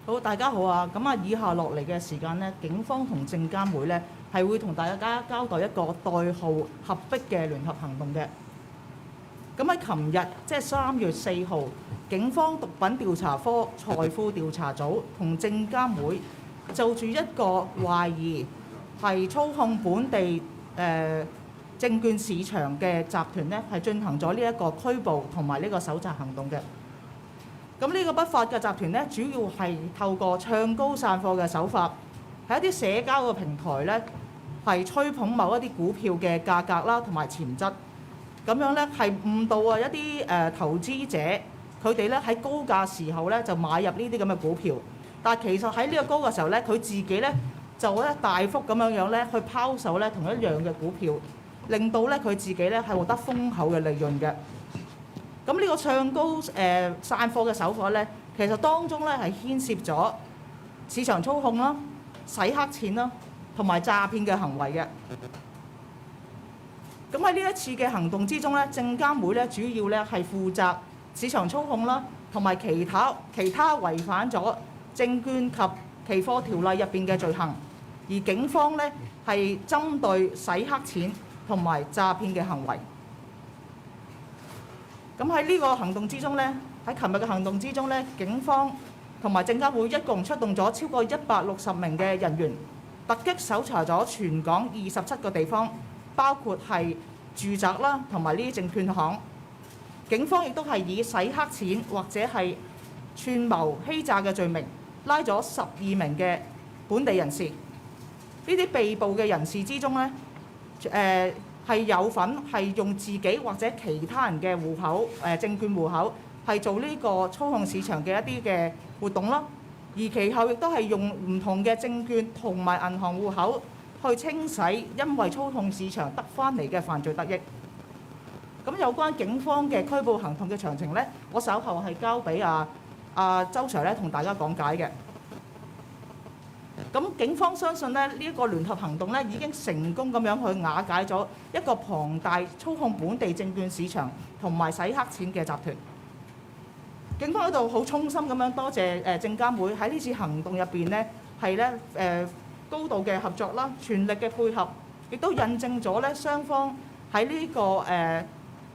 好，大家好啊！咁啊，以下落嚟嘅時間呢，警方同證監會呢係會同大家交代一個代號合璧嘅聯合行動嘅。咁喺琴日，即係3月4號，警方毒品調查科財富調查組同證監會就住一個懷疑係操控本地證券市場嘅集團呢，係進行咗呢一個拘捕同埋呢個搜查行動嘅。咁呢個不法嘅集團呢，主要係透過唱高散貨嘅手法，喺一啲社交嘅平台呢，係吹捧某一啲股票嘅價格啦，同埋潛質，咁樣呢，係誤導一啲投資者，佢哋呢喺高價時候呢，就買入呢啲咁嘅股票，但係其實喺呢個高嘅時候呢，佢自己呢，就大幅咁樣呢去拋售呢同一樣嘅股票，令到呢佢自己呢係獲得豐厚嘅利潤嘅。咁呢個唱高散貨嘅手法呢，其實當中呢係牽涉咗市場操控啦、洗黑錢啦，同埋詐騙嘅行為嘅。咁喺呢一次嘅行動之中呢，證監會呢主要呢係負責市場操控啦，同埋其他違反咗證券及期貨條例入邊嘅罪行，而警方呢係針對洗黑錢同埋詐騙嘅行為。咁喺呢個行動之中呢，喺琴日嘅行動之中呢，警方同埋證監會一共出動咗超過160名嘅人員，突擊搜查咗全港27個地方，包括係住宅啦，同埋呢啲證券行。警方亦都係以洗黑錢或者係串謀欺詐嘅罪名，拉咗12名嘅本地人士。呢啲被捕嘅人士之中呢，係有份係用自己或者其他人嘅戶口證券戶口係做呢個操控市場嘅一啲嘅活動啦，而其後亦都係用唔同嘅證券同埋銀行戶口去清洗因為操控市場得返嚟嘅犯罪得益。咁有關警方嘅拘捕行動嘅詳情呢，我稍後係交俾周 Sir 咧同大家講解嘅。咁警方相信呢一個聯合行動呢已經成功咁樣去瓦解咗一個龐大操控本地證券市場同埋洗黑錢嘅集團。警方喺度好衷心咁樣多謝證監會喺呢次行動入邊呢係高度嘅合作啦，全力嘅配合，亦都印證咗呢雙方喺呢個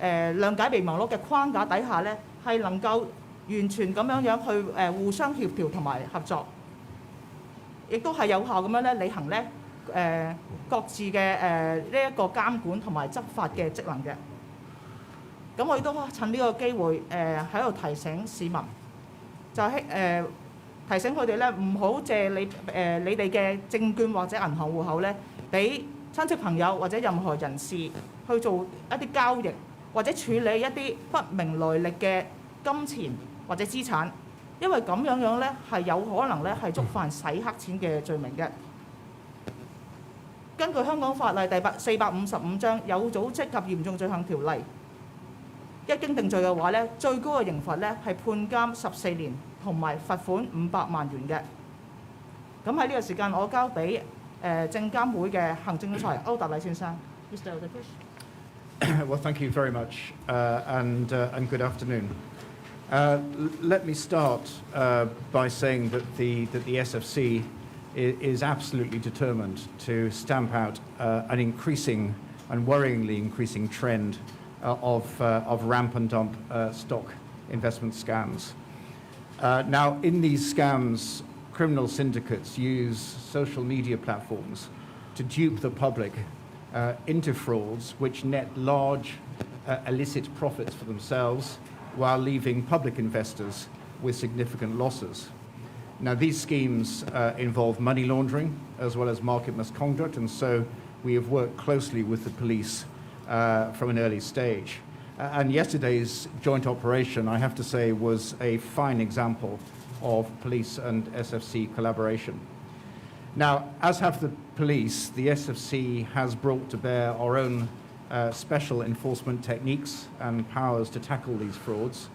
諒解備忘錄嘅框架底下呢係能夠完全咁樣去互相協調同埋合作。亦都係有效咁樣咧履行咧各自嘅呢一個監管同埋執法嘅職能嘅。咁我亦都趁呢個機會喺度提醒市民，就係提醒佢哋咧唔好借你哋嘅證券或者銀行戶口咧，俾親戚朋友或者任何人士去做一啲交易或者處理一啲不明來歷嘅金錢或者資產。因為咁樣咧係有可能咧係觸犯洗黑錢嘅罪名嘅。根據香港法例第455章《有組織及嚴重罪行條例》，一經定罪嘅話咧，最高嘅刑罰咧係判監14年同埋罰款500萬元嘅。咁喺呢個時間，我交俾證監會嘅行政總裁歐達禮先生。Mr. Well, thank you very much, and good afternoon. Let me start by saying that the SFC is absolutely determined to stamp out an increasing and worryingly increasing trend of ramp and dump stock investment scams. Now, in these scams, criminal syndicates use social media platforms to dupe the public into frauds which net large illicit profits for themselves, while leaving public investors with significant losses. Now, these schemes involve money laundering as well as market misconduct, and so we have worked closely with the police from an early stage. And yesterday's joint operation, I have to say, was a fine example of police and SFC collaboration. Now, as have the police, the SFC has brought to bear our own special enforcement techniques and powers to tackle these frauds,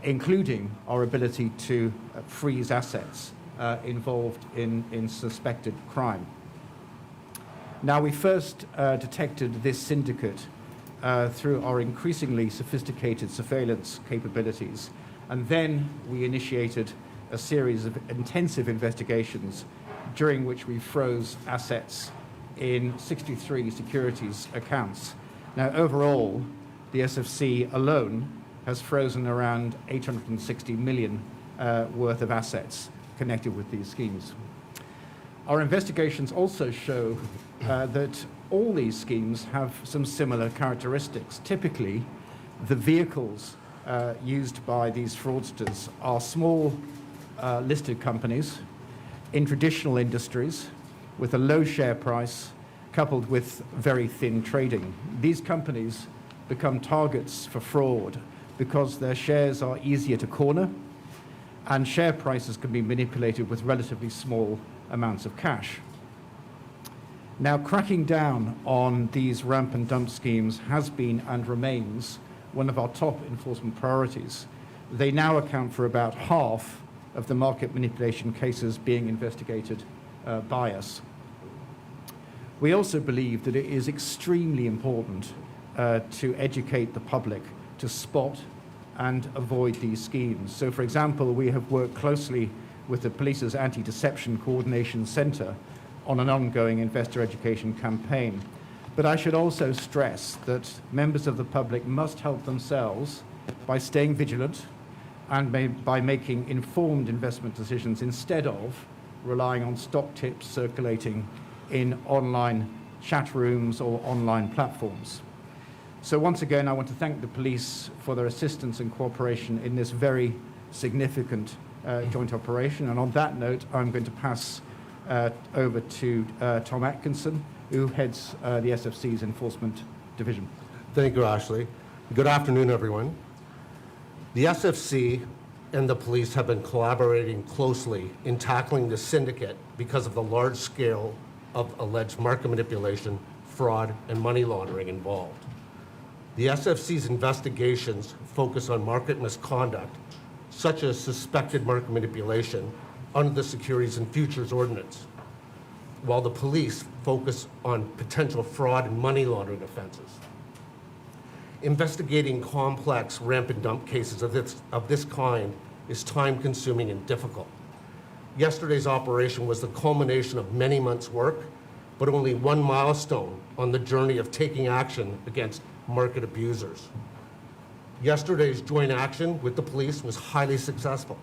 including our ability to freeze assets involved in suspected crime. Now, we first detected this syndicate through our increasingly sophisticated surveillance capabilities, and then we initiated a series of intensive investigations during which we froze assets in 63 securities accounts. Now, overall, the SFC alone has frozen around 860 million worth of assets connected with these schemes. Our investigations also show that all these schemes have some similar characteristics. Typically, the vehicles used by these fraudsters are small listed companies in traditional industries with a low share price coupled with very thin trading. These companies become targets for fraud because their shares are easier to corner and share prices can be manipulated with relatively small amounts of cash. Now, cracking down on these ramp and dump schemes has been and remains one of our top enforcement priorities. They now account for about half of the market manipulation cases being investigated by us. We also believe that it is extremely important to educate the public to spot and avoid these schemes. So, for example, we have worked closely with the Police's Anti-Deception Coordination Centre on an ongoing investor education campaign. But I should also stress that members of the public must help themselves by staying vigilant and by making informed investment decisions instead of relying on stock tips circulating in online chat rooms or online platforms. So once again, I want to thank the police for their assistance and cooperation in this very significant joint operation. And on that note, I'm going to pass over to Tom Atkinson, who heads the SFC's Enforcement Division. Thank you, Ashley. Good afternoon, everyone. The SFC and the police have been collaborating closely in tackling the syndicate because of the large scale of alleged market manipulation, fraud, and money laundering involved. The SFC's investigations focus on market misconduct, such as suspected market manipulation under the Securities and Futures Ordinance, while the police focus on potential fraud and money laundering offenses. Investigating complex ramp and dump cases of this kind is time-consuming and difficult. Yesterday's operation was the culmination of many months' work, but only one milestone on the journey of taking action against market abusers. Yesterday's joint action with the police was highly successful.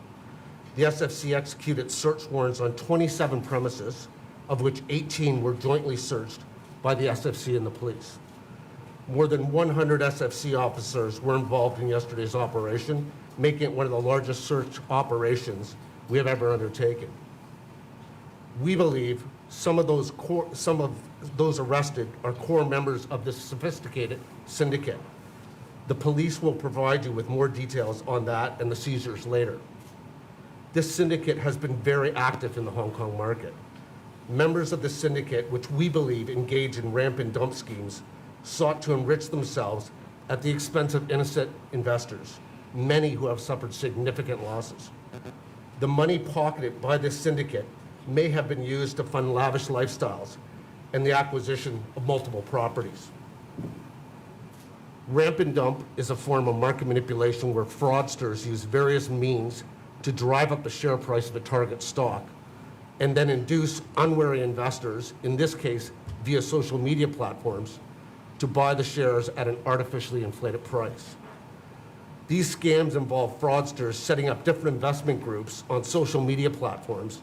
The SFC executed search warrants on 27 premises, of which 18 were jointly searched by the SFC and the police. More than 100 SFC officers were involved in yesterday's operation, making it one of the largest search operations we have ever undertaken. We believe some of those arrested are core members of this sophisticated syndicate. The police will provide you with more details on that and the seizures later. This syndicate has been very active in the Hong Kong market. Members of the syndicate, which we believe engage in ramp and dump schemes, sought to enrich themselves at the expense of innocent investors, many who have suffered significant losses. The money pocketed by this syndicate may have been used to fund lavish lifestyles and the acquisition of multiple properties. Ramp and dump is a form of market manipulation where fraudsters use various means to drive up the share price of a target stock and then induce unwary investors, in this case via social media platforms, to buy the shares at an artificially inflated price. These scams involve fraudsters setting up different investment groups on social media platforms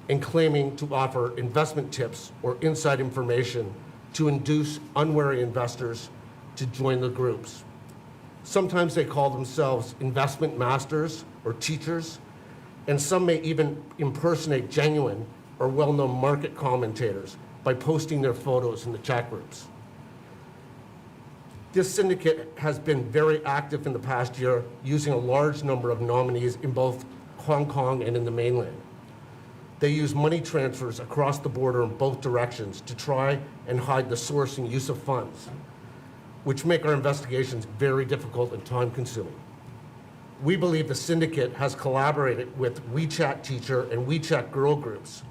and claiming to offer investment tips or inside information to induce unwary investors to join the groups. Sometimes they call themselves investment masters or teachers, and some may even impersonate genuine or well-known market commentators by posting their photos in the chat groups. This syndicate has been very active in the past year, using a large number of nominees in both Hong Kong and in the mainland. They use money transfers across the border in both directions to try and hide the source and use of funds, which make our investigations very difficult and time-consuming. We believe the syndicate has collaborated with WeChat teacher and WeChat girl groups.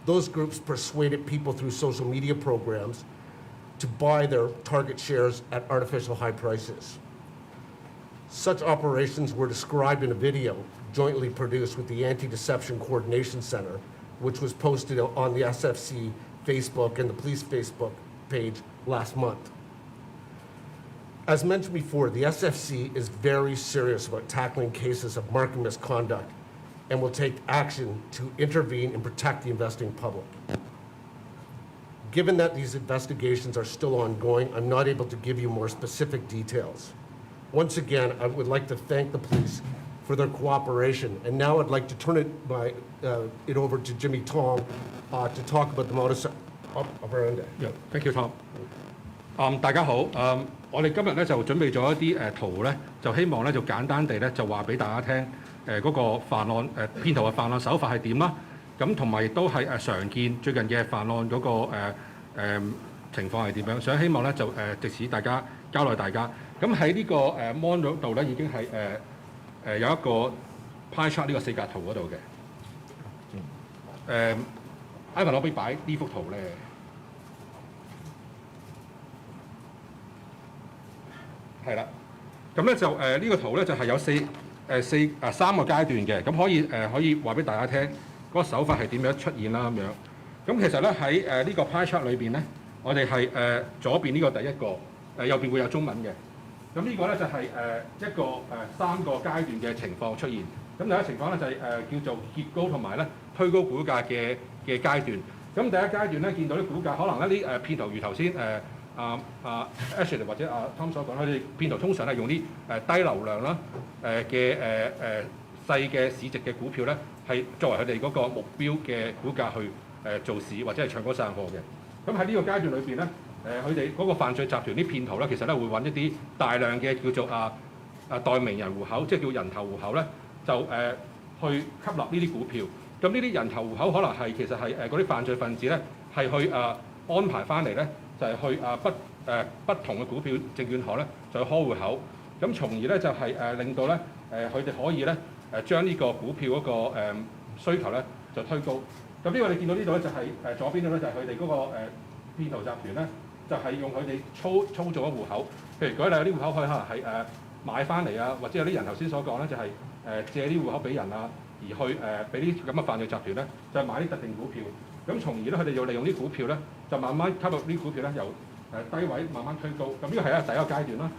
Those groups persuaded people through social media programs to buy their target shares at artificial high prices. Such operations were described in a video jointly produced with the Anti-Deception Coordination Center, which was posted on the SFC Facebook and the police Facebook page last month. As mentioned before, the SFC is very serious about tackling cases of market misconduct and will take action to intervene and protect the investing public. Given that these investigations are still ongoing, I'm not able to give you more specific details. Once again, I would like to thank the police for their cooperation, and now I'd like to turn it over to Jimmy Tong to talk about the modus operandi. Thank you, Tom. 大家好，我哋今日咧就準備咗一啲圖咧，就希望咧就簡單地咧就話俾大家聽，嗰個犯案騙徒嘅犯案手法係點啦，咁同埋亦都係常見最近嘅犯案嗰個情況係點樣，所以希望咧就藉此大家交代大家。咁喺呢個mon 度咧已經係有一個 pie chart 呢個四格圖嗰度嘅。Ivan 可唔可以擺呢幅圖咧？係啦，咁咧就呢個圖咧就係有三個階段嘅，咁可以話俾大家聽嗰個手法係點樣出現啦咁樣。咁其實咧喺呢個 pie chart 裏邊咧，我哋係左邊呢個第一個，右邊會有中文嘅。咁呢個咧就係一個三個階段嘅情況出現。咁第一個情況咧就係叫做揭高同埋咧推高股價嘅階段。咁第一階段咧見到啲股價可能咧啲騙徒如頭先Ashley 或者Tom 所講，佢哋騙徒通常係用啲低流量啦嘅細嘅市值嘅股票咧，係作為佢哋嗰個目標嘅股價去做市或者係唱高散貨嘅。咁喺呢個階段裏邊咧，佢哋嗰個犯罪集團啲騙徒咧，其實咧會揾一啲大量嘅叫做代名人戶口，即係叫人頭戶口咧，就去吸納呢啲股票。咁呢啲人頭戶口可能係其實係嗰啲犯罪分子咧係去安排翻嚟咧。就係去不同嘅股票證券行咧，就去開戶口，咁從而咧就係令到咧佢哋可以咧將呢個股票嗰個需求咧就推高。咁呢個你見到呢度咧就係左邊度咧就係佢哋嗰個騙徒集團咧，就係用佢哋操作嘅戶口。譬如舉例有啲戶口可以可能係買翻嚟啊，或者有啲人頭先所講咧就係借啲戶口俾人啊，而去俾啲咁嘅犯罪集團咧就買啲特定股票。咁從而咧，佢哋就利用啲股票咧，就慢慢吸入啲股票咧，由低位慢慢推高。咁呢個係第一個階段啦。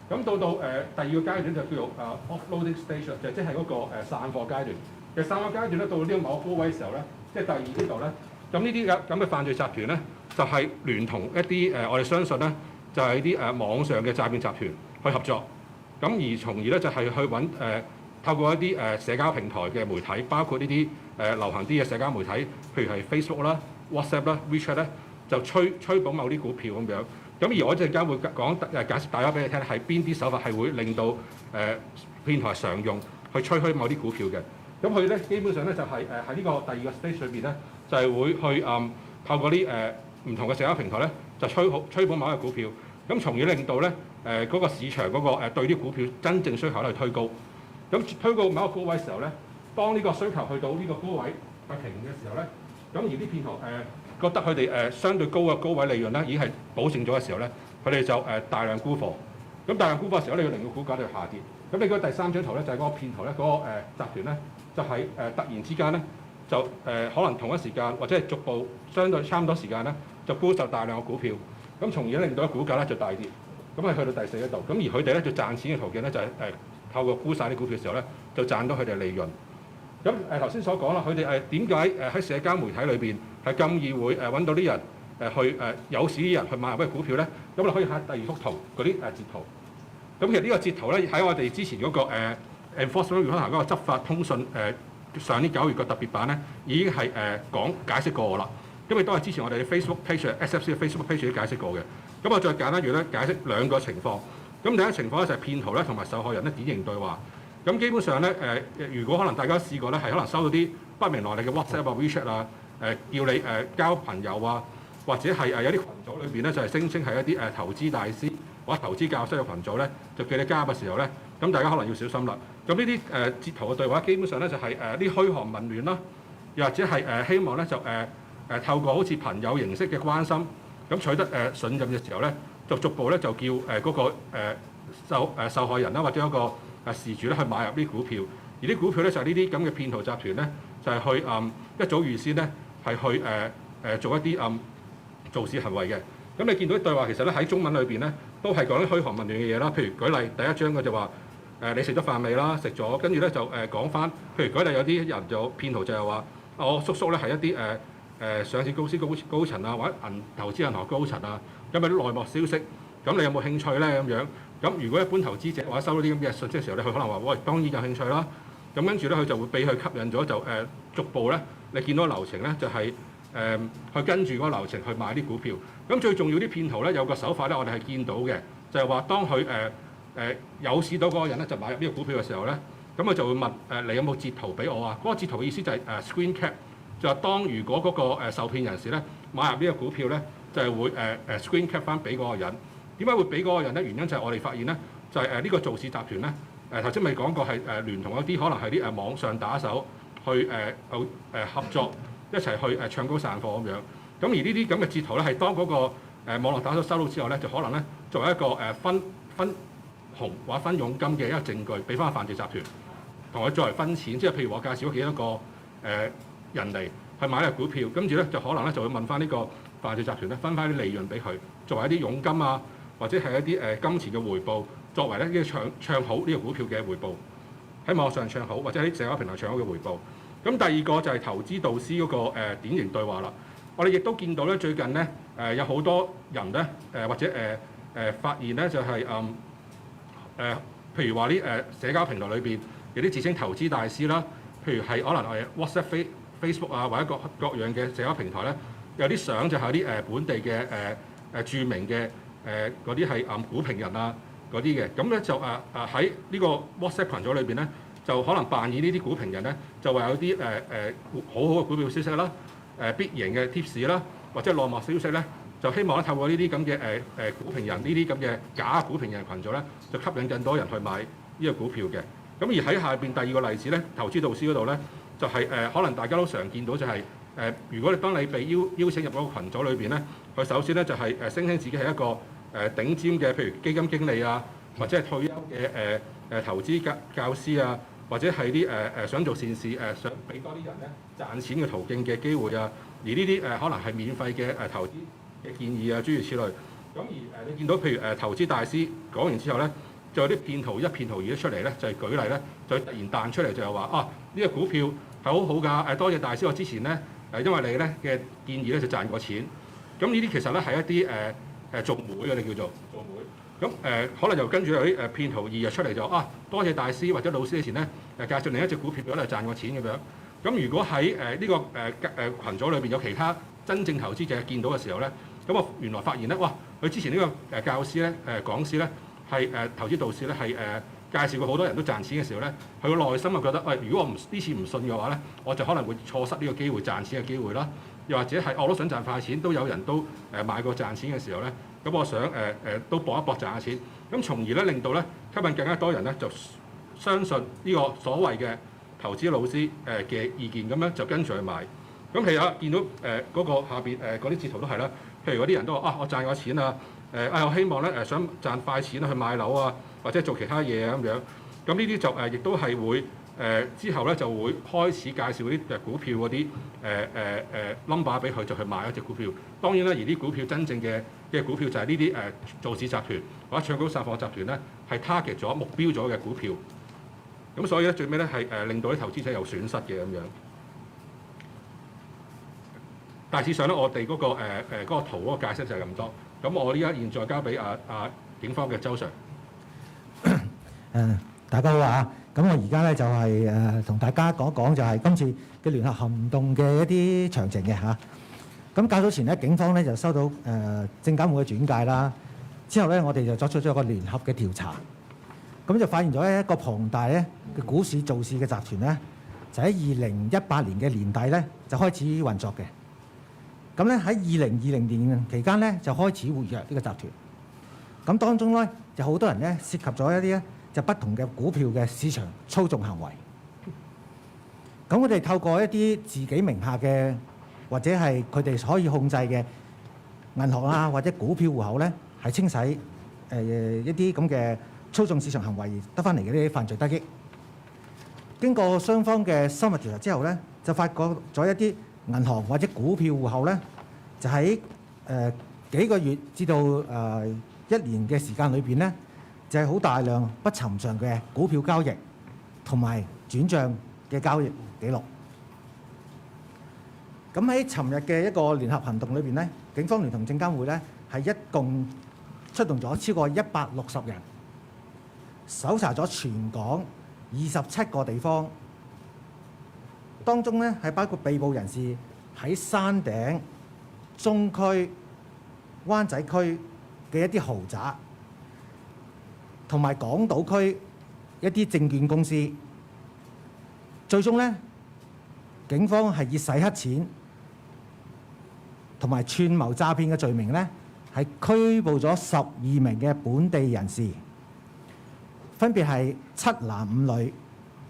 咁到第二個階段就叫做offloading stage， 就即係嗰個散貨階段。其實散貨階段咧，到呢個某個高位嘅時候咧，即係第二呢度咧，咁呢啲咁嘅犯罪集團咧，就係聯同一啲我哋相信咧，就係啲網上嘅詐騙集團去合作。咁而從而咧就係去揾透過一啲社交平台嘅媒體，包括呢啲流行啲嘅社交媒體，譬如係 Facebook 啦、WhatsApp 啦、WeChat 咧，就吹捧某啲股票咁樣。咁而我陣間會講解釋大家俾你聽，係邊啲手法係會令到騙徒常用去吹噓某啲股票嘅。咁佢咧基本上咧就係喺呢個第二個 stage 裏邊咧，就係會去透過啲唔同嘅社交平台咧，就吹捧某一個股票，咁從而令到咧嗰個市場嗰個對啲股票真正需求咧去推高。咁推到某一個高位嘅時候咧，當呢個需求去到呢個高位去停嘅時候咧，咁而啲騙徒覺得佢哋相對高嘅高位利潤咧已經係保證咗嘅時候咧，佢哋就大量沽貨。咁大量沽貨嘅時候咧，要令到股價就下跌。咁你嗰第三張圖咧就係嗰個騙徒咧嗰個集團咧，就係突然之間咧就可能同一時間或者係逐步相對差唔多時間咧就沽售大量嘅股票，咁從而令到股價咧就大跌。咁係去到第四一度。咁而佢哋咧就賺錢嘅途徑咧就係透過沽晒啲股票嘅時候咧，就賺到佢哋利潤。咁頭先所講啦，佢哋點解喺社交媒體裏邊係咁易會揾到啲人去誘使啲人去買入嗰啲股票咧？咁你可以睇第二幅圖嗰啲截圖。咁其實呢個截圖咧喺我哋之前嗰個Enforcement 可能嗰個執法通訊上年9月個特別版咧已經係解釋過啦。咁亦都係之前我哋嘅 Facebook page、SFC 嘅 Facebook page 都解釋過嘅。咁我再簡單解釋兩個情況。咁第一個情況咧就係騙徒咧同埋受害人咧典型對話。咁基本上咧如果可能大家試過咧係可能收到啲不明來歷嘅 WhatsApp 啊、WeChat 啊，叫你交朋友啊，或者係有啲群組裏邊咧就係聲稱係一啲投資大師或者投資教師嘅群組咧，就叫你加入嘅時候咧，咁大家可能要小心啦。咁呢啲截圖嘅對話基本上咧就係啲噓寒問暖啦，又或者係希望咧就透過好似朋友形式嘅關心，咁取得信任嘅時候咧，就逐步咧就叫嗰個受害人啦或者一個事主咧去買入啲股票，而啲股票咧就係呢啲咁嘅騙徒集團咧，就係去一早預先咧係去做一啲造市行為嘅。咁你見到啲對話其實咧喺中文裏邊咧都係講啲噓寒問暖嘅嘢啦。譬如舉例第一章佢就話你食咗飯未啦？食咗，跟住咧就講翻。譬如舉例有啲人就騙徒就係話我叔叔咧係一啲上市公司高層啊，或者投資銀行高層啊，咁有啲內幕消息，咁你有冇興趣咧咁樣？咁如果一般投資者或者收到啲咁嘅信息嘅時候咧，佢可能話喂，當然有興趣啦。咁跟住咧佢就會俾佢吸引咗，就逐步咧你見到流程咧就係去跟住嗰個流程去買啲股票。咁最重要啲騙徒咧有個手法咧，我哋係見到嘅，就係話當佢有試到嗰個人咧就買入呢個股票嘅時候咧，咁佢就會問你有冇截圖俾我啊？嗰個截圖嘅意思就係screen cap，就係當如果嗰個受騙人士咧買入呢個股票咧，就係會screen cap 翻俾嗰個人。點解會俾嗰個人咧？原因就係我哋發現咧，就係呢個造市集團咧，頭先咪講過係聯同一啲可能係啲網上打手去合作一齊去唱高散貨咁樣。咁而呢啲咁嘅截圖咧，係當嗰個網絡打手收到之後咧，就可能咧作為一個分紅或者分佣金嘅一個證據，俾翻犯罪集團同佢作為分錢。即係譬如我介紹咗幾多個人嚟去買呢個股票，跟住咧就可能咧就會問翻呢個犯罪集團咧分翻啲利潤俾佢，作為一啲佣金啊，或者係一啲金錢嘅回報，作為咧呢個唱好呢個股票嘅回報，喺網上唱好或者喺社交平台唱好嘅回報。咁第二個就係投資導師嗰個典型對話啦。我哋亦都見到咧最近咧有好多人咧或者發現咧就係譬如話啲社交平台裏邊有啲自稱投資大師啦，譬如係可能係 WhatsApp、Facebook 啊或者各樣嘅社交平台咧，有啲相就係啲本地嘅著名嘅嗰啲係股評人啊嗰啲嘅，咁咧就喺呢個 WhatsApp 群組裏邊咧，就可能扮演呢啲股評人咧，就話有啲好好嘅股票消息啦，必贏嘅 tips 啦，或者內幕消息咧，就希望咧透過呢啲咁嘅股評人呢啲咁嘅假股評人群組咧，就吸引更多人去買呢個股票嘅。咁而喺下邊第二個例子咧，投資導師嗰度咧，就係可能大家都常見到就係如果當你被邀請入嗰個群組裏邊咧，佢首先咧就係聲稱自己係一個頂尖嘅，譬如基金經理啊，或者係退休嘅投資教師啊，或者係啲想做善事想俾多啲人咧賺錢嘅途徑嘅機會啊，而呢啲可能係免費嘅投資嘅建議啊，諸如此類。咁而你見到譬如投資大師講完之後咧，就有啲騙徒一騙徒而出嚟咧，就係舉例咧，就突然彈出嚟就係話呢個股票係好好㗎，多謝大師，我之前咧因為你咧嘅建議咧就賺過錢。咁呢啲其實咧係一啲做會嘅，你叫做做會。咁可能又跟住有啲騙徒二日出嚟就多謝大師或者老師以前咧介紹另一隻股票俾我哋賺過錢咁樣。咁如果喺呢個羣組裏邊有其他真正投資者見到嘅時候咧，咁我原來發現咧，佢之前呢個教師咧講師咧係投資導師咧係介紹過好多人都賺錢嘅時候咧，佢個內心就覺得如果我呢次唔信嘅話咧，我就可能會錯失呢個機會賺錢嘅機會啦。又或者係我都想賺快錢，都有人都買過賺錢嘅時候咧，咁我想都搏一搏賺下錢，咁從而咧令到咧吸引更加多人咧就相信呢個所謂嘅投資老師嘅意見，咁樣就跟住去買。咁其實見到嗰個下邊嗰啲截圖都係啦，譬如嗰啲人都話我賺過錢啊，我希望咧想賺快錢去買樓啊，或者做其他嘢咁樣。咁呢啲就亦都係會。之後咧就會開始介紹嗰啲股票嗰啲number 俾佢，就去買一隻股票。當然啦，而啲股票真正嘅股票就係呢啲造市集團或者唱高散貨集團咧，係 target 咗目標咗嘅股票。咁所以咧最尾咧係令到啲投資者有損失嘅咁樣。大致上咧，我哋嗰個圖嗰個解釋就係咁多。咁我呢家現在交俾警方嘅鄒 Sir。大家好啊！咁我而家咧就係同大家講一講就係今次嘅聯合行動嘅一啲詳情嘅嚇。咁較早前咧，警方咧就收到證監會嘅轉介啦，之後咧我哋就作出咗一個聯合嘅調查，咁就發現咗一個龐大咧嘅股市造市嘅集團咧，就喺2018年嘅年底咧就開始運作嘅。咁咧喺2020年期間咧就開始活躍呢個集團。咁當中咧就好多人咧涉及咗一啲咧就不同嘅股票嘅市場操縱行為。咁我哋透過一啲自己名下嘅或者係佢哋可以控制嘅銀行啊或者股票戶口咧，係清洗一啲咁嘅操縱市場行為得翻嚟嘅呢啲犯罪得益。經過雙方嘅深入調查之後咧，就發覺咗一啲銀行或者股票戶口咧，就喺幾個月至到1年嘅時間裏邊咧，就係好大量不尋常嘅股票交易同埋轉帳嘅交易記錄。咁喺尋日嘅一個聯合行動裏邊咧，警方聯同證監會咧係一共出動咗超過160人，搜查咗全港27個地方，當中咧係包括被捕人士喺山頂、中區、灣仔區嘅一啲豪宅，同埋港島區一啲證券公司。最終咧，警方係以洗黑錢同埋串謀詐騙嘅罪名咧，係拘捕咗12名嘅本地人士，分別係7男5女，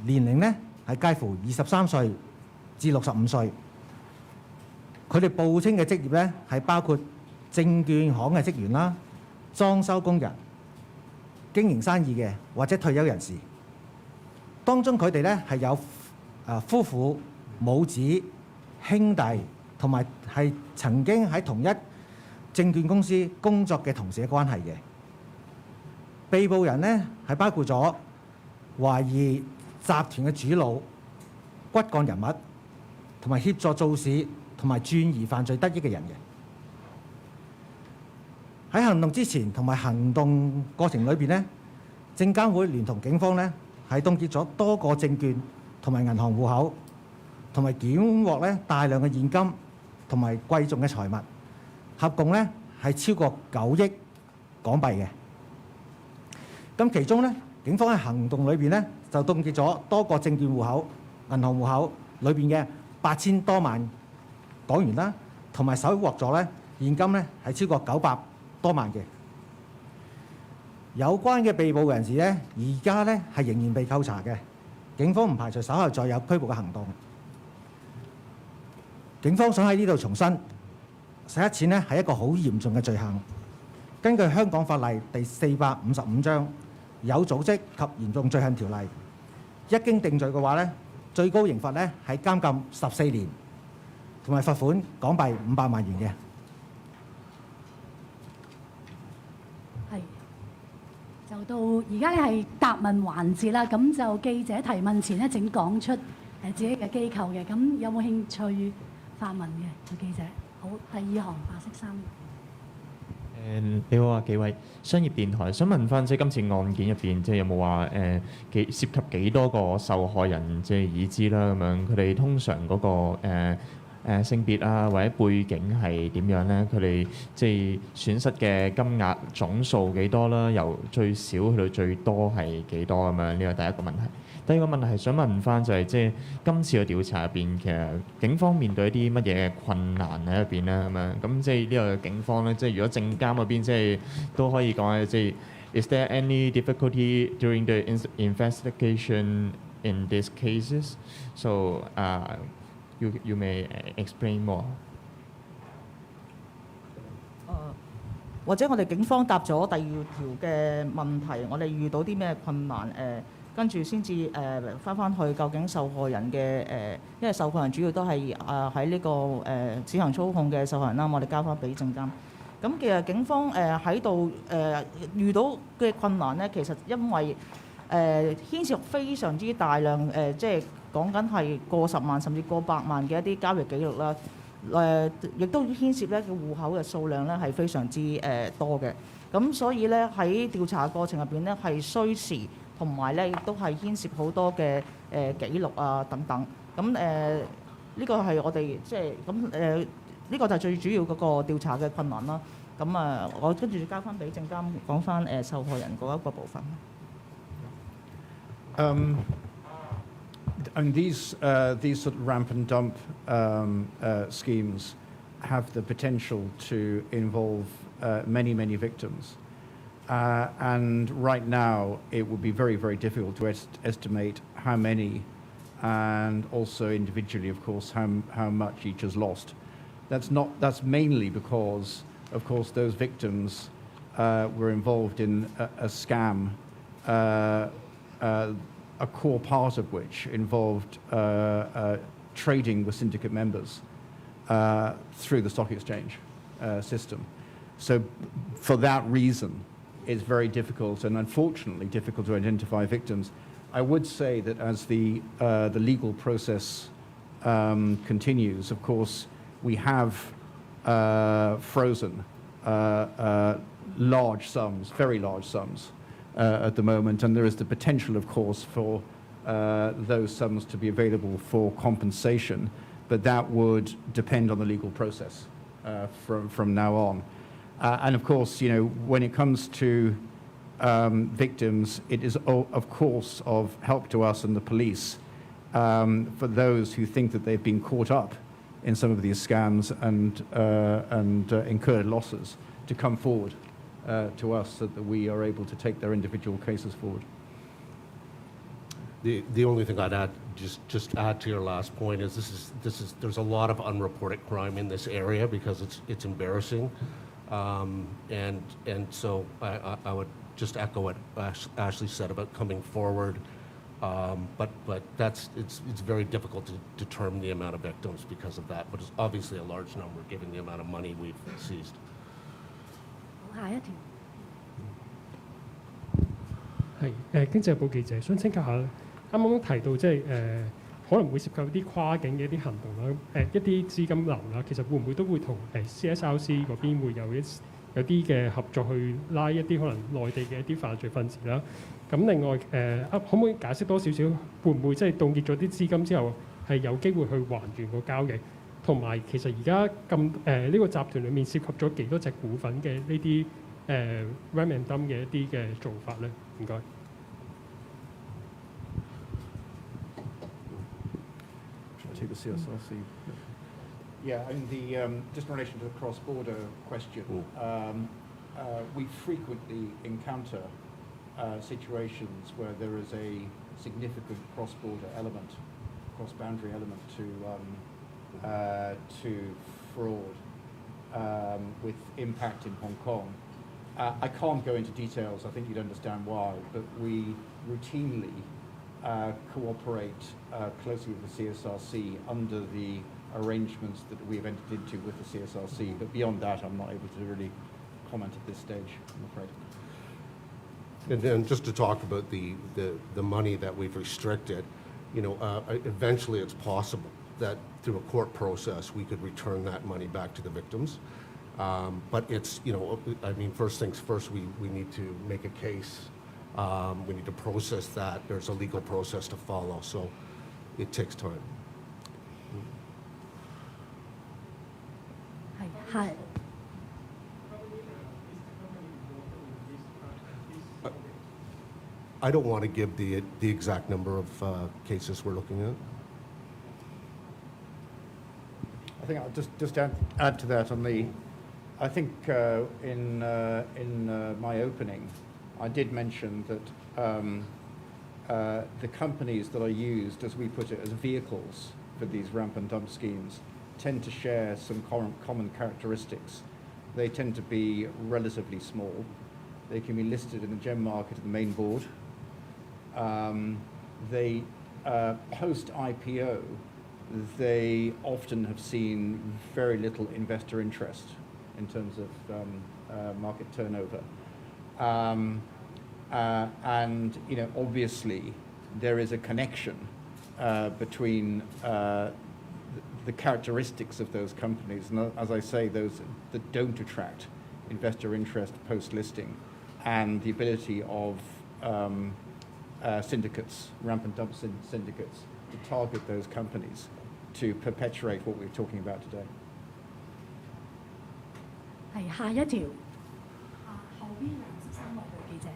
年齡咧係介乎23歲至65歲。佢哋報稱嘅職業咧係包括證券行嘅職員啦、裝修工人、經營生意嘅或者退休人士。當中佢哋咧係有夫婦、母子、兄弟，同埋係曾經喺同一證券公司工作嘅同事嘅關係嘅。被捕人呢係包括咗懷疑集團嘅主腦、骨幹人物，同埋協助造市同埋轉移犯罪得益嘅人嘅。喺行動之前同埋行動過程裏邊呢，證監會聯同警方呢係凍結咗多個證券同埋銀行戶口，同埋檢獲咧大量嘅現金同埋貴重嘅財物，合共咧係超過9億港幣嘅。咁其中咧，警方喺行動裏邊咧就凍結咗多個證券戶口、銀行戶口裏邊嘅8000多萬港元啦，同埋搜獲咗咧現金咧係超過900多萬嘅。有關嘅被捕人士咧，而家咧係仍然被扣查嘅，警方唔排除稍後再有拘捕嘅行動。警方想喺呢度重申，洗黑錢咧係一個好嚴重嘅罪行。根據香港法例第455章《有組織及嚴重罪行條例》，一經定罪嘅話咧，最高刑罰咧係監禁14年，同埋罰款港幣500萬元嘅。就到而家咧係答問環節啦，咁就記者提問前咧，請講出自己嘅機構嘅，咁有冇興趣發問嘅記者？好，第2行白色衫。你好啊，幾位商業電台，想問翻即係今次案件入邊，即係有冇話涉及幾多個受害人即係已知啦咁樣？佢哋通常嗰個性別啊或者背景係點樣咧？佢哋即係損失嘅金額總數幾多啦？由最少去到最多係幾多咁樣？呢個第一個問題。第二個問題係想問翻就係即係今次嘅調查入邊，其實警方面對一啲乜嘢困難喺入邊咧咁樣？咁即係呢個警方咧，即係如果證監嗰邊即係都可以講係即係 Is there any difficulty during the investigation in these cases? So you may explain more. 或者我哋警方答咗第2條嘅問題，我哋遇到啲咩困難？跟住先至翻去究竟受害人嘅因為受害人主要都係喺呢個自行操控嘅受害人啦，我哋交翻俾證監。咁其實警方喺度遇到嘅困難咧，其實因為牽涉非常之大量即係講緊係過10萬甚至過百萬嘅一啲交易記錄啦。亦都牽涉咧嘅戶口嘅數量咧係非常之多嘅。咁所以咧喺調查過程入邊咧係需時。同埋咧，亦都係牽涉好多嘅記錄啊等等。咁呢個係我哋即係咁呢個就係最主要嗰個調查嘅困難啦。咁我跟住交翻俾證監講翻受害人嗰一個部分。And these sort of ramp and dump schemes have the potential to involve many victims. And right now, it would be very difficult to estimate how many, and also individually, of course, how much each has lost. That's mainly because, of course, those victims were involved in a scam a core part of which involved trading with syndicate members through the stock exchange system. So for that reason, it's very difficult and unfortunately difficult to identify victims. I would say that as the legal process continues, of course, we have frozen large sums, very large sums at the moment, and there is the potential, of course, for those sums to be available for compensation, but that would depend on the legal process from now on. And of course, you know, when it comes to victims, it is of course of help to us and the police for those who think that they've been caught up in some of these scams and incurred losses to come forward to us so that we are able to take their individual cases forward. The only thing I'd add, just add to your last point, is there's a lot of unreported crime in this area because it's embarrassing, and so I would just echo what Ashley said about coming forward, but it's very difficult to determine the amount of victims because of that, but it's obviously a large number given the amount of money we've seized. 下一條。係經濟報記者，想請教下，啱啱提到即係可能會涉及啲跨境嘅一啲行動啦，一啲資金流啦，其實會唔會都會同CSRC 嗰邊會有啲嘅合作去拉一啲可能內地嘅一啲犯罪分子啦？咁另外可唔可以解釋多少少，會唔會即係凍結咗啲資金之後係有機會去還原個交易？同埋其實而家呢個集團裡面涉及咗幾多隻股份嘅呢啲ram and dump 嘅一啲嘅做法咧？唔該。Should I take the CSRC? Yeah, and just in relation to the cross-border question, we frequently encounter situations where there is a significant cross-border element, cross-boundary element to fraud with impact in Hong Kong. I can't go into details, I think you'd understand why, but we routinely cooperate closely with the CSRC under the arrangements that we have entered into with the CSRC, but beyond that I'm not able to really comment at this stage, I'm afraid. And then just to talk about the money that we've restricted, you know, eventually it's possible that through a court process we could return that money back to the victims. But it's, you know, I mean, first things first, we need to make a case. We need to process that. There's a legal process to follow, so it takes time. I don't want to give the exact number of cases we're looking at. I think I'll just add to that on the. I think in my opening, I did mention that the companies that are used, as we put it, as vehicles for these ramp and dump schemes, tend to share some common characteristics. They tend to be relatively small. They can be listed in the gem market at the main board. They post-IPO, they often have seen very little investor interest in terms of market turnover. And, you know, obviously there is a connection between the characteristics of those companies, and as I say, those that don't attract investor interest post-listing, and the ability of syndicates, ramp and dump syndicates, to target those companies to perpetuate what we're talking about today. 係下一條，後邊藍色衫位嘅記者。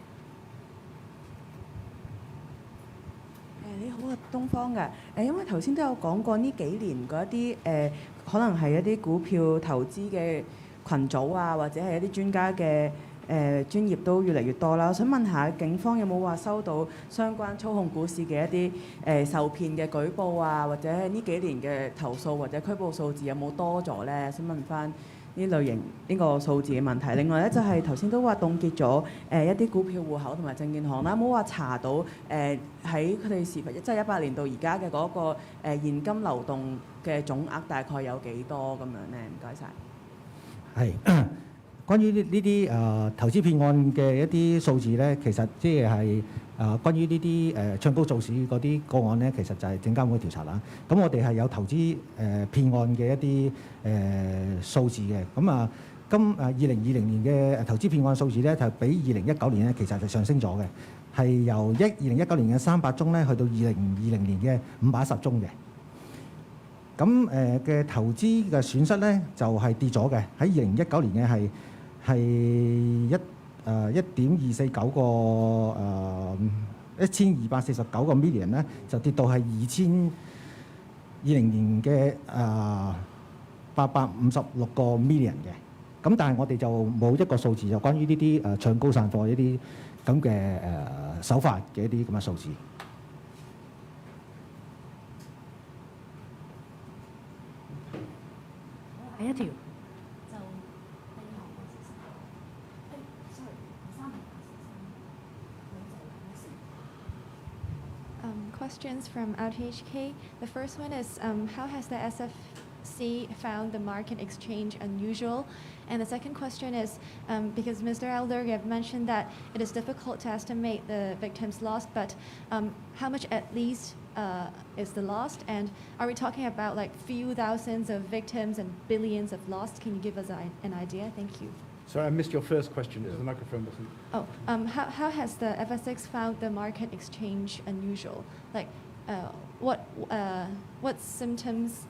你好啊，東方嘅因為頭先都有講過呢幾年嗰一啲可能係一啲股票投資嘅群組啊，或者係一啲專家嘅專業都越嚟越多啦。我想問下警方有冇話收到相關操控股市嘅一啲受騙嘅舉報啊，或者係呢幾年嘅投訴或者拘捕數字有冇多咗咧？想問翻呢呢類型呢個數字嘅問題。另外咧就係頭先都話凍結咗一啲股票戶口同埋證券行啦，冇話查到喺佢哋是否即係18年到而家嘅嗰個現金流動嘅總額大概有幾多咁樣咧？唔該晒。係關於呢啲投資騙案嘅一啲數字咧，其實即係關於呢啲唱高造市嗰啲個案咧，其實就係證監會調查啦。咁我哋係有投資騙案嘅一啲數字嘅。咁啊，2020年嘅投資騙案數字咧，就比2019年咧其實就上升咗嘅，係由2019年嘅300宗咧，去到2020年嘅510宗嘅。咁嘅投資嘅損失咧就係跌咗嘅，喺2019年嘅係1.249個1249個 million 咧，就跌到係2020年嘅856個 million 嘅。咁但係我哋就冇一個數字，就關於呢啲唱高散貨一啲咁嘅手法嘅一啲咁嘅數字。下一條。Questions from RTHK. The first one is, how has the SFC found the market exchange unusual? And the second question is, because Mr. Elder, you have mentioned that it is difficult to estimate the victim's loss, but how much at least is the loss? And are we talking about like few thousands of victims and billions of loss? Can you give us an idea? Thank you. Sorry, I missed your first question. The microphone wasn't. Oh, how has the FSX found the market exchange unusual? Like, what symptoms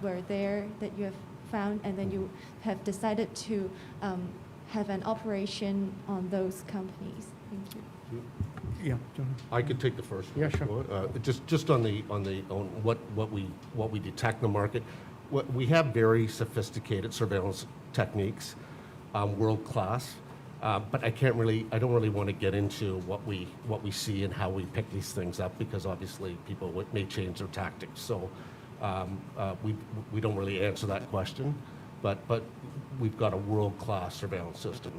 were there that you have found, and then you have decided to have an operation on those companies? Thank you. Yeah, John. I could take the first one. Yeah, sure. Just on what we detect in the market, we have very sophisticated surveillance techniques, world class. But I don't really want to get into what we see and how we pick these things up, because obviously people may change their tactics. So we don't really answer that question, but we've got a world-class surveillance system.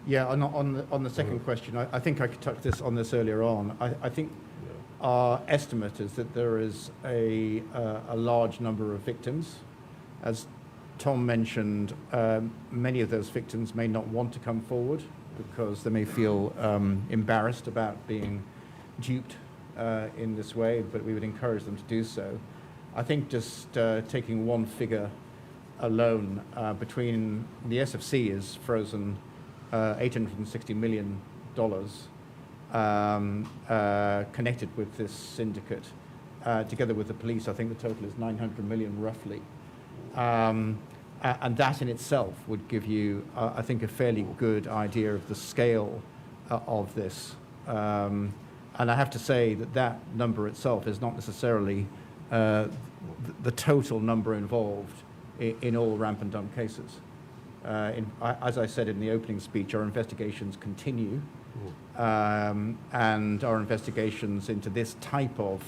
Yeah, on the second question, I think I could touch on this earlier on. I think our estimate is that there is a large number of victims. As Tom mentioned, many of those victims may not want to come forward because they may feel embarrassed about being duped in this way, but we would encourage them to do so. I think just taking one figure alone, between the SFC is frozen $860 million connected with this syndicate. Together with the police, I think the total is 900 million roughly. And that in itself would give you, I think, a fairly good idea of the scale of this. And I have to say that number itself is not necessarily the total number involved in all ramp and dump cases. As I said in the opening speech, our investigations continue, and our investigations into this type of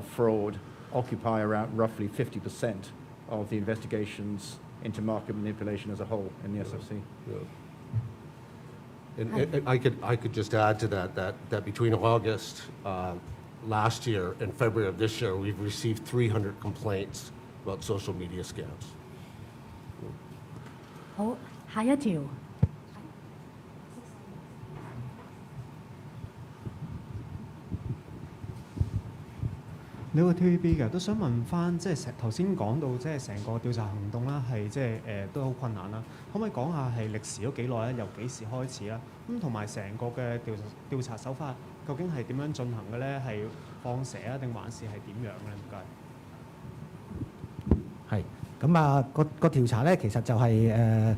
fraud occupy around roughly 50% of the investigations into market manipulation as a whole in the SFC. Yeah. And I could just add to that between August last year and February of this year, we've received 300 complaints about social media scams. 好，下一條。你個 TVB 嘅都想問翻，即係頭先講到即係成個調查行動啦，係即係都好困難啦。可唔可以講下係歷時咗幾耐咧？由幾時開始啦？咁同埋成個嘅調查手法究竟係點樣進行嘅咧？係放蛇啊，定還是係點樣咧？唔該。係咁啊，個調查咧，其實就係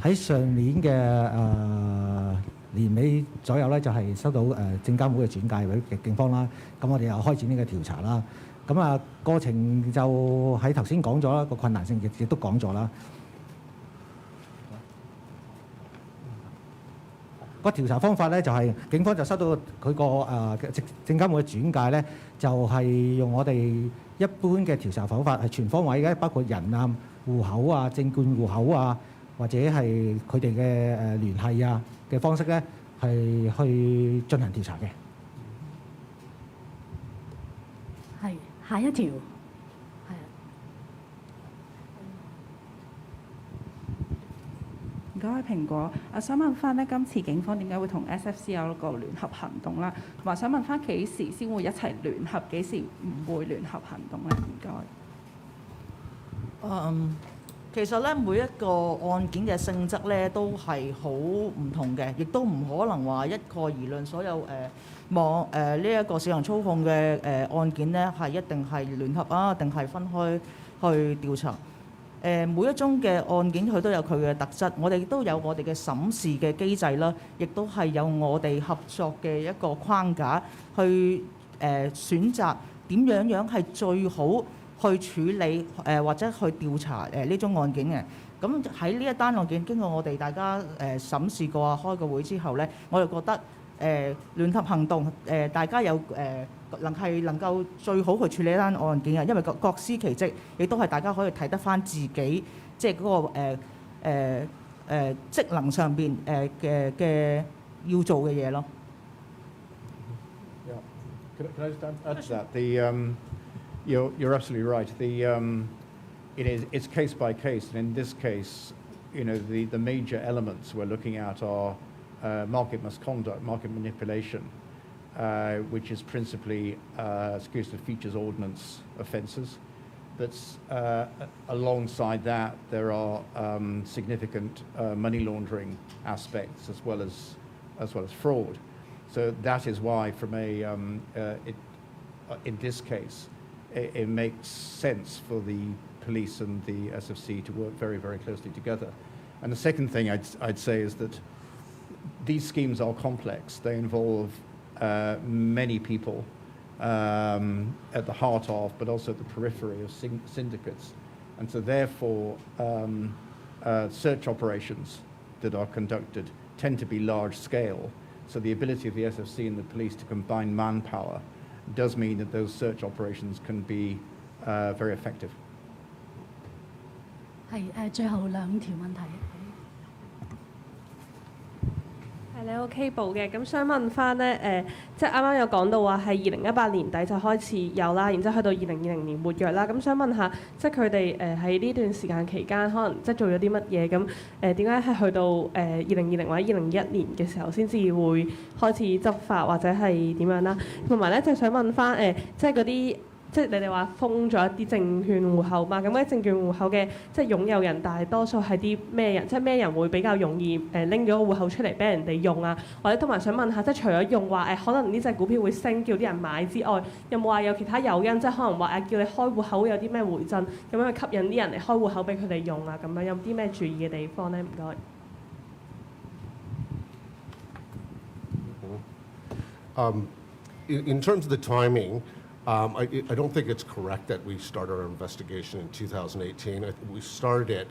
喺上年嘅年尾左右咧，就係收到證監會嘅轉介俾警方啦。咁我哋又開展呢個調查啦。咁啊，過程就喺頭先講咗啦，個困難性亦都講咗啦。個調查方法咧就係警方就收到佢個證監會嘅轉介咧，就係用我哋一般嘅調查手法係全方位嘅，包括人啊、戶口啊、證券戶口啊，或者係佢哋嘅聯繫啊嘅方式咧，係去進行調查嘅。係下一條。唔該，蘋果。想問翻咧，今次警方點解會同 SFC 有個聯合行動啦？同埋想問翻幾時先會一齊聯合，幾時唔會聯合行動咧？唔該。其實咧，每一個案件嘅性質咧都係好唔同嘅，亦都唔可能話一概而論所有呢一個市場操控嘅案件咧係一定係聯合啊，定係分開去調查。每一宗嘅案件佢都有佢嘅特質，我哋亦都有我哋嘅審視嘅機制啦，亦都係有我哋合作嘅一個框架去選擇點樣係最好去處理或者去調查呢宗案件嘅。咁喺呢一單案件經過我哋大家審視過啊，開個會之後咧，我就覺得聯合行動大家有能夠最好去處理一單案件嘅，因為各司其職，亦都係大家可以睇得翻自己即係嗰個職能上邊嘅要做嘅嘢咯。Yeah. Can I just add to that? You're absolutely right. It's case by case, and in this case, the major elements we're looking at are market misconduct, market manipulation, which is principally securities and features ordinance offences. But alongside that, there are significant money laundering aspects as well as fraud. So that is why, in this case, it makes sense for the police and the SFC to work very, very closely together. And the second thing I'd say is that these schemes are complex. They involve many people at the heart of, but also at the periphery of syndicates. And so therefore, search operations that are conducted tend to be large scale. So the ability of the SFC and the police to combine manpower does mean that those search operations can be very effective. 係最後兩條問題。你 OK 部嘅，咁想問翻咧即係啱啱有講到話係2018年底就開始有啦，然之後去到2020年活躍啦。咁想問下，即係佢哋喺呢段時間期間，可能即係做咗啲乜嘢？咁點解係去到2020或者2021年嘅時候先至會開始執法或者係點樣啦？同埋咧，就想問翻即係嗰啲。即係你哋話封咗一啲證券戶口嘛？咁嗰啲證券戶口嘅即係擁有人大多數係啲咩人？即係咩人會比較容易拎咗個戶口出嚟俾人哋用啊？或者同埋想問下，即係除咗用話可能呢隻股票會升，叫啲人買之外，有冇話有其他誘因？即係可能話叫你開戶口會有啲咩回贈，咁樣去吸引啲人嚟開戶口俾佢哋用啊？咁樣有啲咩注意嘅地方咧？唔該。In terms of the timing, I don't think it's correct that we started our investigation in 2018. We started it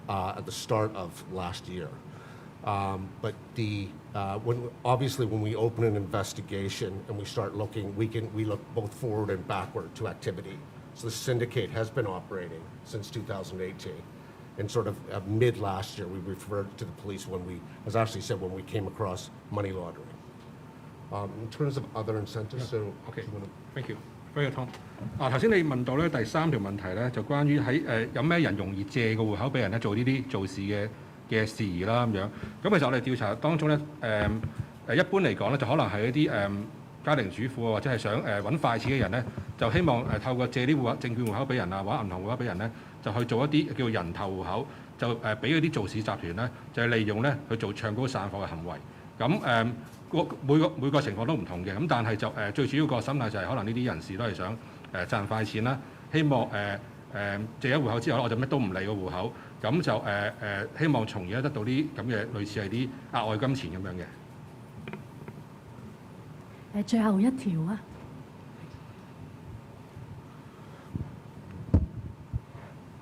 at the start of last year. But when we open an investigation and we start looking, we look both forward and backward to activity. So the syndicate has been operating since 2018. And sort of mid last year, we referred to the police when we came across money laundering. In terms of other incentives, so okay, thank you. Very good, Tom. 頭先你問到咧第三條問題咧，就關於喺有咩人容易借個戶口俾人咧做呢啲做事嘅事宜啦咁樣。咁其實我哋調查當中咧一般嚟講咧，就可能係一啲家庭主婦或者係想揾快錢嘅人咧，就希望透過借啲證券戶口俾人啊，或者銀行戶口俾人咧，就去做一啲叫人頭戶口，就俾嗰啲做市集團咧，就係利用咧去做唱高散貨嘅行為。咁每個情況都唔同嘅，咁但係就最主要個心態就係可能呢啲人士都係想賺快錢啦，希望借咗戶口之後咧，我就乜都唔理個戶口，咁就希望從而得到啲咁嘅類似係啲額外金錢咁樣嘅。最後一條啊。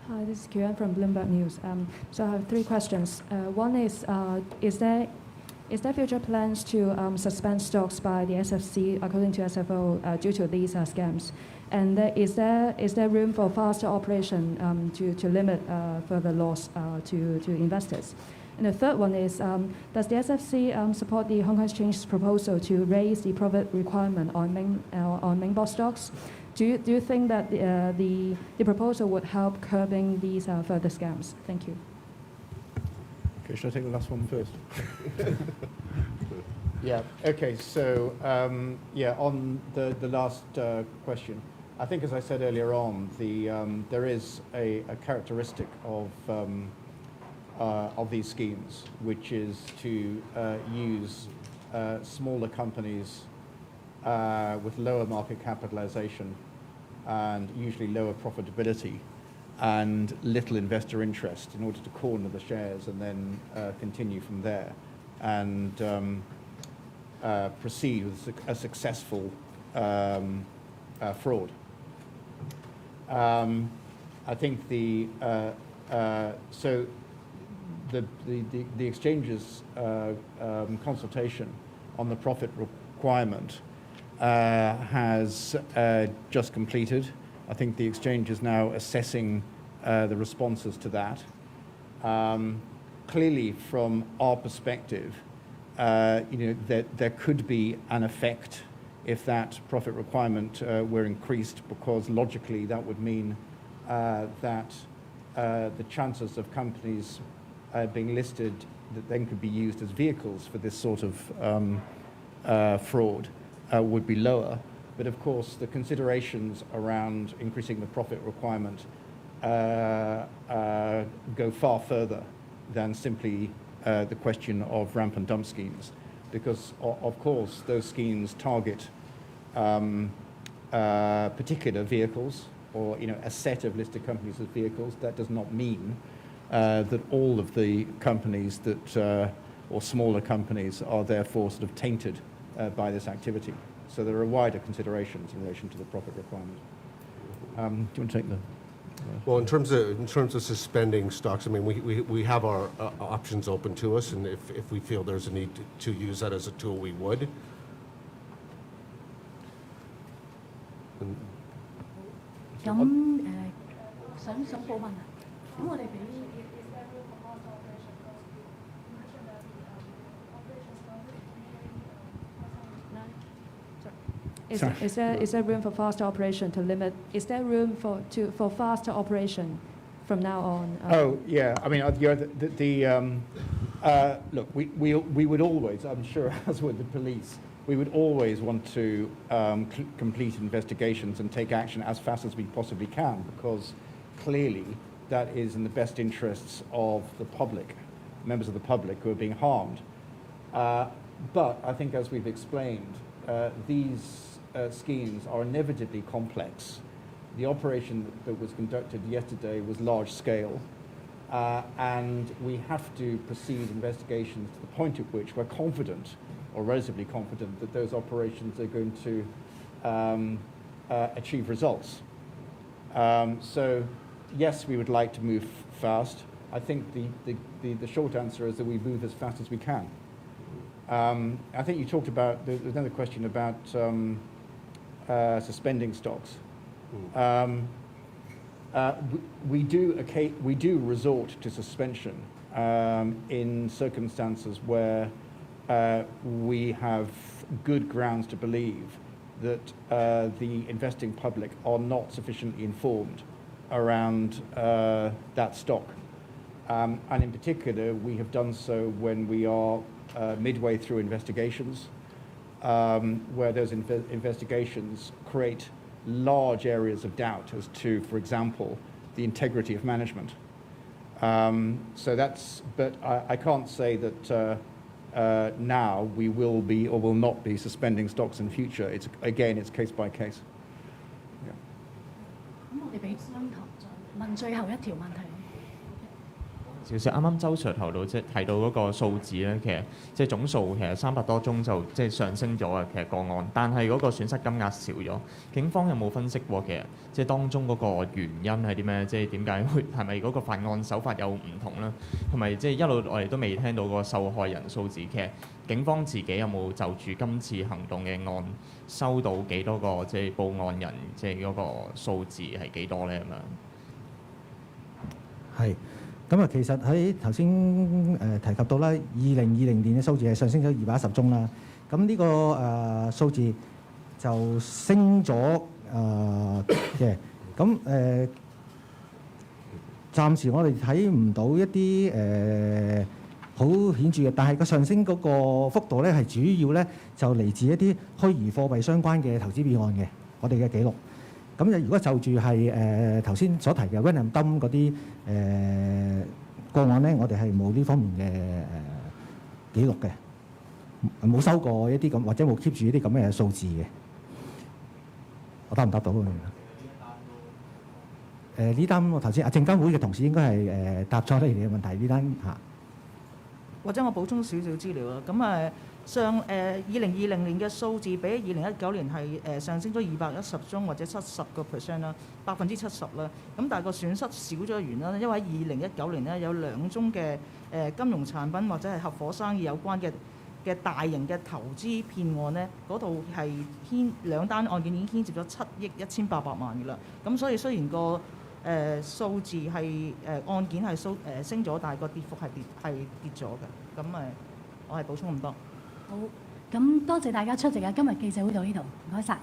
Hi, this is Kieran from Bloomberg News. So I have three questions. One is there Is there future plans to suspend stocks by the SFC according to SFO due to these scams? And is there room for faster operation to limit further loss to investors? And the third one is, does the SFC support the Hong Kong Exchange's proposal to raise the profit requirement on main board stocks? Do you think that the proposal would help curbing these further scams? Thank you. Okay, should I take the last one first? Yeah. Okay. So on the last question, I think, as I said earlier on, there is a characteristic of these schemes, which is to use smaller companies with lower market capitalization and usually lower profitability and little investor interest in order to corner the shares and then continue from there and proceed with a successful fraud. I think so the exchange's consultation on the profit requirement has just completed. I think the exchange is now assessing the responses to that. Clearly, from our perspective, there could be an effect if that profit requirement were increased, because logically that would mean that the chances of companies being listed that then could be used as vehicles for this sort of fraud would be lower. But of course, the considerations around increasing the profit requirement go far further than simply the question of ramp and dump schemes, because of course those schemes target particular vehicles or a set of listed companies as vehicles. That does not mean that all of the companies that or smaller companies are therefore sort of tainted by this activity. So there are wider considerations in relation to the profit requirement. Do you want to take the? Well, in terms of suspending stocks, I mean, we have our options open to us, and if we feel there's a need to use that as a tool, we would.想報問啊？咁我哋俾。Is there room for faster operation to limit? Is there room for faster operation from now on? Oh yeah, I mean look, we would always, I'm sure, as with the police, we would always want to complete investigations and take action as fast as we possibly can, because clearly that is in the best interests of the public, members of the public who are being harmed. But I think, as we've explained, these schemes are inevitably complex. The operation that was conducted yesterday was large scale, and we have to proceed investigations to the point at which we're confident, or relatively confident, that those operations are going to achieve results. So yes, we would like to move fast. I think the short answer is that we move as fast as we can. I think you talked about, there's another question about suspending stocks. We do resort to suspension in circumstances where we have good grounds to believe that the investing public are not sufficiently informed around that stock. And in particular, we have done so when we are midway through investigations, where those investigations create large areas of doubt as to, for example, the integrity of management. So that's, but I can't say that now we will be or will not be suspending stocks in future. It's case by case. 咁我哋俾商頭再問最後一條問題。少少啱啱周 Sir 頭到即係提到嗰個數字咧，其實即係總數其實300多宗就即係上升咗嘅其實個案，但係嗰個損失金額少咗。警方有冇分析過其實即係當中嗰個原因係啲咩？即係點解會係咪嗰個犯案手法有唔同啦？同埋即係一路我哋都未聽到個受害人數字，其實警方自己有冇就住今次行動嘅案收到幾多個即係報案人，即係嗰個數字係幾多咧咁樣？係。咁啊，其實喺頭先提及到啦，2020年嘅數字係上升咗210宗啦。咁呢個數字就升咗嘅。咁暫時我哋睇唔到一啲好顯著嘅，但係個上升嗰個幅度咧係主要咧就嚟自一啲虛擬貨幣相關嘅投資騙案嘅，我哋嘅記錄。咁如果就住係頭先所提嘅 random dump 嗰啲個案咧，我哋係冇呢方面嘅記錄嘅，冇收過一啲咁或者冇 keep 住一啲咁嘅數字嘅。我答唔答到啊？呢單我頭先證監會嘅同事應該係答咗你哋嘅問題呢單嚇。或者我補充少少資料啦。咁2020年嘅數字比2019年係上升咗210宗或者70%啦，70%啦。咁但係個損失少咗嘅原因咧，因為喺2019年咧有2宗嘅金融產品或者係合夥生意有關嘅大型嘅投資騙案咧，嗰度係兩單案件已經牽涉咗7億1800萬嘅啦。咁所以雖然個數字係案件係升咗，但係個跌幅係跌咗嘅。咁我係補充咁多。好，咁多謝大家出席啊！今日記者會到呢度，唔該晒。